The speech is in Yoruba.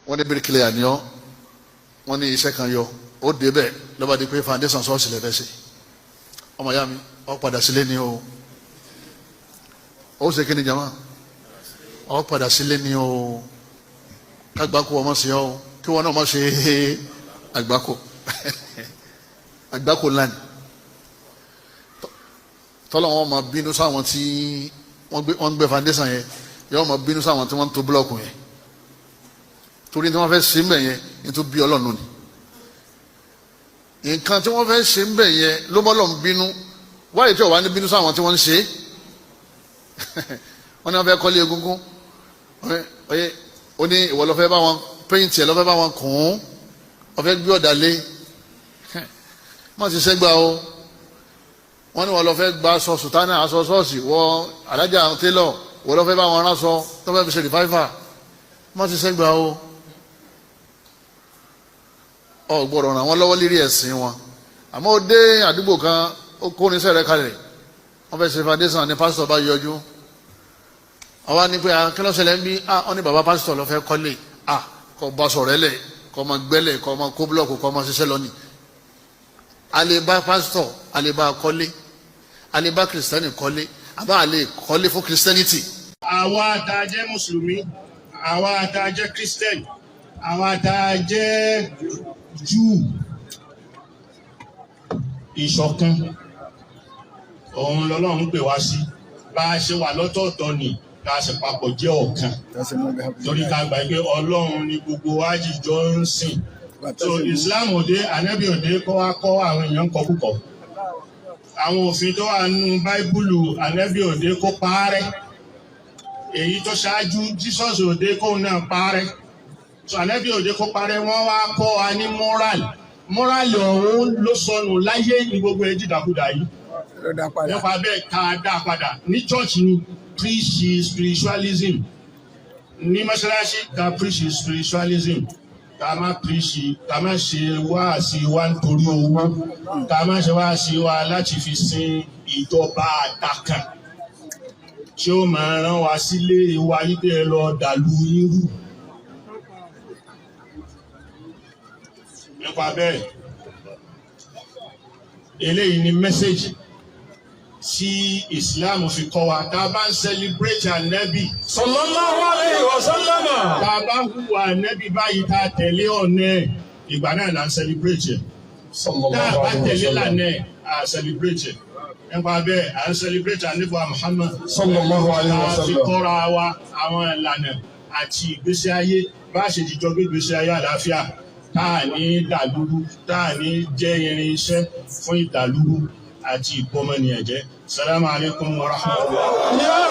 wọ́n ní bíríkìlẹ̀ àníọ́ wọ́n ní iṣẹ́ kan yọ ó débẹ̀ lọ́ba di pé foundation ṣọ́ọ̀ṣì lè fẹ́ ṣe ọmọ ìyá mi ó padà sílé ni o ó ṣe kí ni jama ó padà sílé ni o kágbákò ọmọ sí ọ kí wọn náà má ṣe àgbákò àgbákò ńlá ni tọ́lọ̀ wọn máa bínú sáwọn tí wọ́n ń gbé foundation yẹn yóò máa bínú sáwọn tí wọ́n ń to búlọ́ọ̀kù yẹn torí tí wọ́n fẹ́ ṣe ń bẹ̀ yẹn nítorí bí ọlọ́run ni nǹkan tí wọ́n fẹ́ ṣe ń bẹ̀ yẹn ló mọ́ lọ́n bínú wáyé tí ò wá ní bínú sáwọn tí wọ́n ń ṣe wọ́n ní wọ́n fẹ́ kọ́lé egungun ó ní ìwọ ló fẹ́ bá wọn péyìntì ẹ̀ ló fẹ́ bá wọn kùn ún wọ́n fẹ́ gbé ọ̀dà lé wọ́n ti ṣẹ́gbà o wọ́n ní wọ́n lọ fẹ́ gba aṣọ sùtánà aṣọ ṣọ́ọ̀ṣì wọ alájà télọ̀ wọ́n lọ fẹ́ bá wọn ránṣọ tó fẹ́ fi ṣe rìfáìfà wọ́n ti ṣẹ́gbà o ọ gbọ́dọ̀ ràn wọ́n lọ́wọ́ lérí ẹ̀sìn wọn àmọ́ ó dé àdúgbò kan ó kó oníṣẹ́ rẹ̀ kalẹ̀ wọ́n fẹ́ ṣe foundation ní pásítọ̀ bá yọjú àwa ní pé akínlọ́sẹ̀lẹ̀ ń bí wọ́n ní bàbá pásítọ̀ lọ fẹ́ kọ́lé kọ́ bá sọ̀rọ̀ ẹlẹ̀ kọ́ máa gbẹ́lẹ̀ kọ́ máa kó búlọ̀kù kọ́ máa ṣiṣẹ́ lọ́nìí alẹ́ bá pásítọ̀ alẹ́ bá kọ́lé alẹ́ bá kìrìsìtẹ́nì kọ́lé àbá alẹ́ kọ́lé fún kìrìsìtẹ́nìtì. àwa tá a jẹ́ mùsùlùmí àwa tá a jẹ́ kìrìsìtẹ́nì àwa tá a jẹ́ Júù ìṣọ̀kan òun lọ́lọ́run pè wá sí bá a ṣe wà lọ́tọ̀ọ̀tọ̀ ni ká ṣe papọ̀ jẹ́ ọ̀kan torí ká gbà pé ọlọ́run ni gbogbo wa jìjọ ń sìn so Islam òde ànábì òde kọ́ wá kọ́ àwọn èèyàn kọkúkọ̀ àwọn òfin tó wà nínú báíbùlù ànábì òde kó parẹ́ èyí tó ṣáájú Jesus òde kó náà parẹ́ so ànábì òde kó parẹ́ wọ́n wá kọ́ wa ní moral ọ̀hún ló sọnù láyé ní gbogbo ẹjí dàkúdà yìí nípa bẹ́ẹ̀ ká dá padà ní church ni preach spiritualism ní mọ́ṣáláṣí ká preach spiritualism ká má preach ká má ṣe wáàsí wa nítorí owó ká má ṣe wáàsí wa láti fi sin ìjọba àtàkàn tí ó máa rán wa sílé wa wípé ẹ lọ dàlú irú. Nípa bẹ́ẹ̀ eléyìí ni mẹ́sẹ̀gì tí Islam fi kọ́ wa tá a bá ń celebrate ànábì sallallahu alaihi wasallam tá a bá ń hùwà ànábì báyìí tá a tẹ̀lé ọ̀nà ẹ̀ ìgbà náà là ń celebrate ẹ̀ tá a bá tẹ̀lé lànà ẹ̀ à celebrate ẹ̀ nípa bẹ́ẹ̀ à ń celebrate ànábì Muhammad sallallahu alaihi tá a fi wasallam kọ́ra wa àwọn ìlànà àti ìgbésí ayé bá a ṣe jíjọ gbé ìgbésí ayé àlàáfíà táà ní dàlúrú táà ní jẹ́ irin iṣẹ́ fún ìdàlúrú àti ìbọmọnìyàn jẹ́. Salamu alaikum wa rahmatullahi.